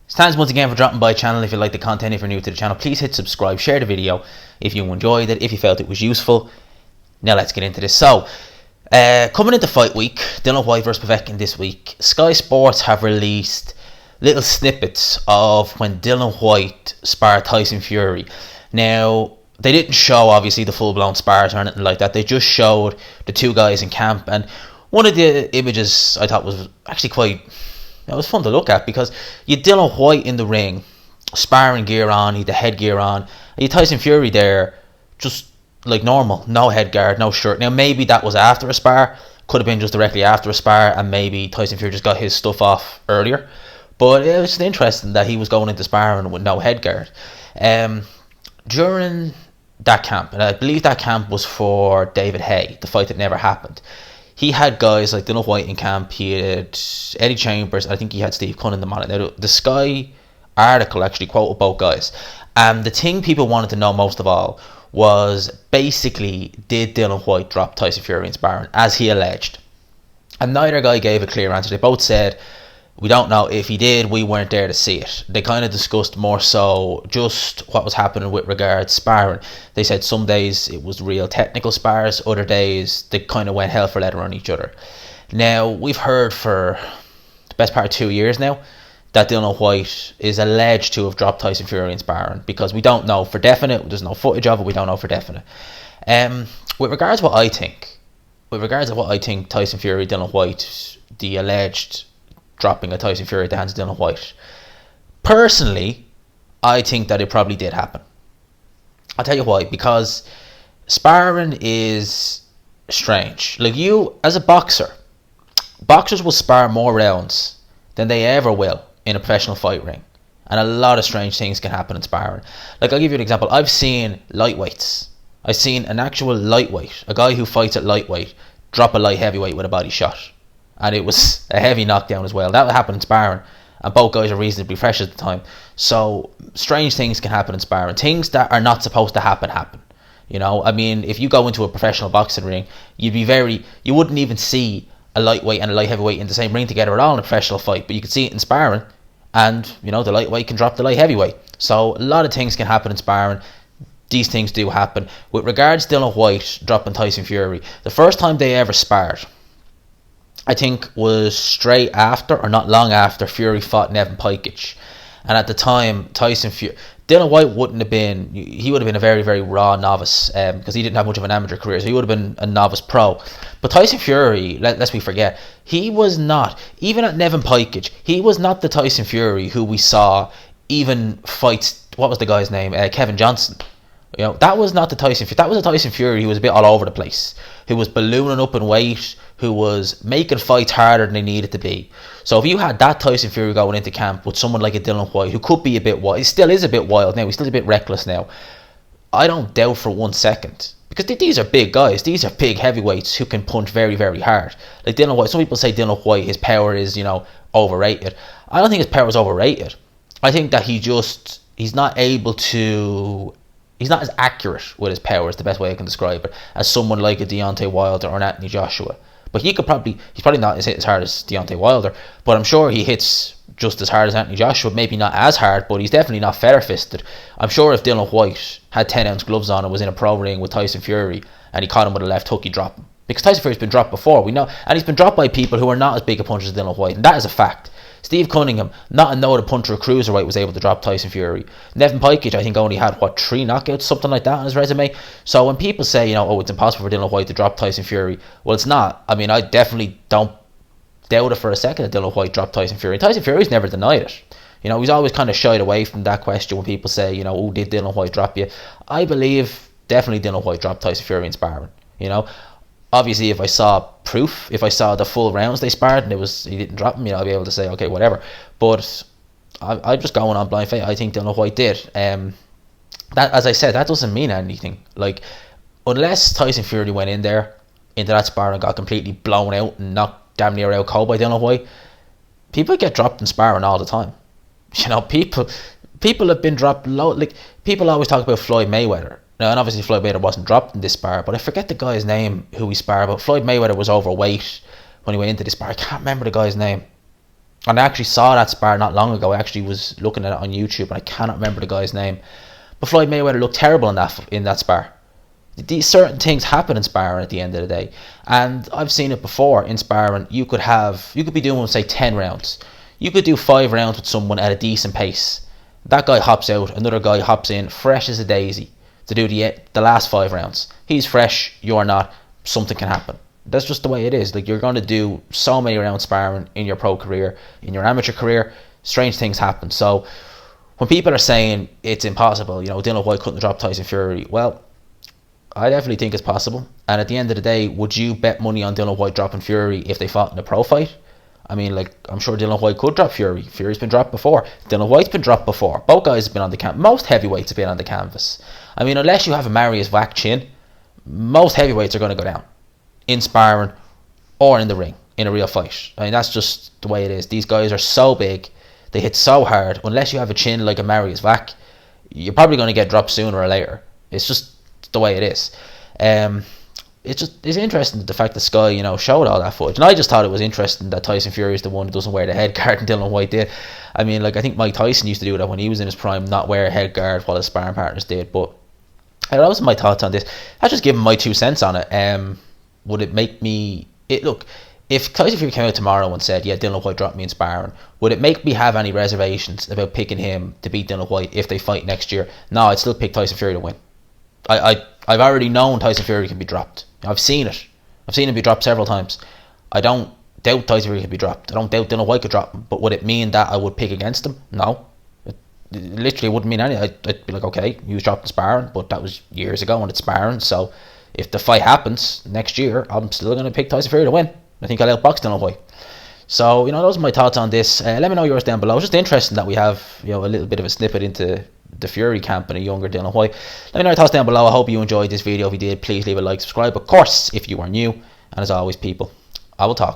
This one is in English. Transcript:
Thanks once again for dropping by the channel. If you like the content, if you're new to the channel, please hit subscribe, share the video if you enjoyed it, if you felt it was useful. Now let's get into this. So, coming into fight week, Dillian Whyte vs Povetkin this week. Sky Sports have released little snippets of when Dillian Whyte sparred Tyson Fury. Now, they didn't show obviously the full-blown spars or anything like that. They just showed the two guys in camp, and one of the images I thought was actually it was fun to look at, because you had Dillian Whyte in the ring, sparring gear on, he had the headgear on, and you had Tyson Fury there, just like normal, no headguard, no shirt. Now maybe that was after a spar, could have been just directly after a spar, and maybe Tyson Fury just got his stuff off earlier. But it was just interesting that he was going into sparring with no headguard. During that camp, and I believe that camp was for David Haye, the fight that never happened, he had guys like Dillian Whyte in camp, he had Eddie Chambers, I think he had Steve Cunningham on it. Now, the Sky article actually quoted both guys, and the thing people wanted to know most of all was basically, did Dillian Whyte drop Tyson Fury in sparring, as he alleged? And neither guy gave a clear answer. They both said, we don't know. If he did, we weren't there to see it. They kind of discussed more so just what was happening with regards sparring. They said some days it was real technical spars, other days they kind of went hell for leather on each other. Now, we've heard for the best part of 2 years now that Dillian Whyte is alleged to have dropped Tyson Fury in sparring, because we don't know for definite. There's no footage of it. We don't know for definite. With regards to what I think Tyson Fury, Dillian Whyte, the alleged dropping a Tyson Fury at the hands of Dillian Whyte, personally, I think that it probably did happen. I'll tell you why. Because sparring is strange. Like, you, as a boxer, boxers will spar more rounds than they ever will in a professional fight ring. And a lot of strange things can happen in sparring. Like, I'll give you an example. I've seen lightweights. I've seen an actual lightweight, a guy who fights at lightweight, drop a light heavyweight with a body shot. And it was a heavy knockdown as well. That would happen in sparring, and both guys are reasonably fresh at the time. So strange things can happen in sparring. Things that are not supposed to happen. You know, I mean, if you go into a professional boxing ring, you wouldn't even see a lightweight and a light heavyweight in the same ring together at all in a professional fight. But you could see it in sparring, and you know, the lightweight can drop the light heavyweight. So a lot of things can happen in sparring. These things do happen. With regards to Dillian Whyte dropping Tyson Fury, the first time they ever sparred, I think, was straight after, or not long after, Fury fought Nevin Pikic. And at the time, Dillian Whyte would have been a very, very raw novice, because he didn't have much of an amateur career, so he would have been a novice pro. But Tyson Fury, lest we forget, he was not, even at Nevin Pikic, he was not the Tyson Fury who we saw even fights, what was the guy's name, Kevin Johnson. You know, that was not the Tyson Fury. That was a Tyson Fury who was a bit all over the place, who was ballooning up in weight, who was making fights harder than they needed to be. So if you had that Tyson Fury going into camp with someone like a Dillian Whyte, who could be a bit wild, he still is a bit wild now, he's still a bit reckless now, I don't doubt for 1 second, because these are big guys, these are big heavyweights who can punch very, very hard. Like Dillian Whyte, some people say Dillian Whyte, his power is, you know, overrated. I don't think his power is overrated. I think that he's not as accurate with his power, is the best way I can describe it, as someone like a Deontay Wilder or an Anthony Joshua. But he's probably not hit as hard as Deontay Wilder, but I'm sure he hits just as hard as Anthony Joshua. Maybe not as hard, but he's definitely not feather-fisted. I'm sure if Dillian Whyte had 10-ounce gloves on and was in a pro ring with Tyson Fury and he caught him with a left hook, he'd drop him. Because Tyson Fury's been dropped before, we know, and he's been dropped by people who are not as big a puncher as Dillian Whyte, and that is a fact. Steve Cunningham, not a noted puncher or cruiserweight, was able to drop Tyson Fury. Nevin Pikic, I think, only had 3 knockouts, something like that, on his resume. So when people say, you know, oh, it's impossible for Dillian Whyte to drop Tyson Fury, well, it's not. I mean, I definitely don't doubt it for a second that Dillian Whyte dropped Tyson Fury. Tyson Fury's never denied it. You know, he's always kind of shied away from that question when people say, you know, oh, did Dillian Whyte drop you? I believe definitely Dillian Whyte dropped Tyson Fury in sparring. You know, obviously, if I saw proof, if I saw the full rounds they sparred and he didn't drop him, you know, I'd be able to say, okay, whatever. But I'm just going on blind faith. I think Dillian Whyte did. That, as I said, that doesn't mean anything. Like, unless Tyson Fury went into that sparring and got completely blown out and knocked damn near out cold by Dillian Whyte, people get dropped in sparring all the time. You know, people have been dropped low. Like, people always talk about Floyd Mayweather. Now, and obviously Floyd Mayweather wasn't dropped in this spar, but I forget the guy's name who he sparred, but Floyd Mayweather was overweight when he went into this spar. I can't remember the guy's name. And I actually saw that spar not long ago. I actually was looking at it on YouTube, and I cannot remember the guy's name. But Floyd Mayweather looked terrible in that spar. These certain things happen in sparring at the end of the day, and I've seen it before in sparring. You could be doing, say, 10 rounds. You could do 5 rounds with someone at a decent pace. That guy hops out, another guy hops in, fresh as a daisy, to do the last 5 rounds. He's fresh, you're not. Something can happen. That's just the way it is. Like, you're going to do so many rounds sparring in your pro career, in your amateur career. Strange things happen. So when people are saying it's impossible, Dillian Whyte couldn't drop Tyson Fury, well, I definitely think it's possible. And at the end of the day, would you bet money on Dillian Whyte dropping Fury if they fought in a pro fight? I mean, like, I'm sure Dillian Whyte could drop Fury. Fury's been dropped before. Dillian Whyte's been dropped before. Both guys have been on the canvas. Most heavyweights have been on the canvas. I mean, unless you have a Marius Vac chin, most heavyweights are going to go down in sparring or in the ring in a real fight. I mean, that's just the way it is. These guys are so big, they hit so hard. Unless you have a chin like a Marius Vac, you're probably going to get dropped sooner or later. It's just the way it is. It's interesting the fact that Sky, showed all that footage, and I just thought it was interesting that Tyson Fury is the one who doesn't wear the head guard and Dillian Whyte did. I mean, like, I think Mike Tyson used to do that when he was in his prime, not wear a head guard while his sparring partners did. But that was my thoughts on this. I just give him my 2 cents on it. Would it make me... Look, if Tyson Fury came out tomorrow and said, yeah, Dillian Whyte dropped me in sparring, would it make me have any reservations about picking him to beat Dillian Whyte if they fight next year? No, I'd still pick Tyson Fury to win. I've already known Tyson Fury can be dropped. I've seen it. I've seen him be dropped several times. I don't doubt Tyson Fury can be dropped. I don't doubt Dillian Whyte could drop him. But would it mean that I would pick against him? No. It literally wouldn't mean anything. I'd be like, okay, he was dropped in sparring, but that was years ago and it's sparring. So if the fight happens next year, I'm still going to pick Tyson Fury to win. I think I'll outbox Dillian Whyte. So, those are my thoughts on this. Let me know yours down below. It's just interesting that we have, a little bit of a snippet into the Fury camp and a younger Dillian Whyte. Let me know your thoughts down below. I hope you enjoyed this video. If you did, please leave a like, subscribe, of course, if you are new. And as always, people, I will talk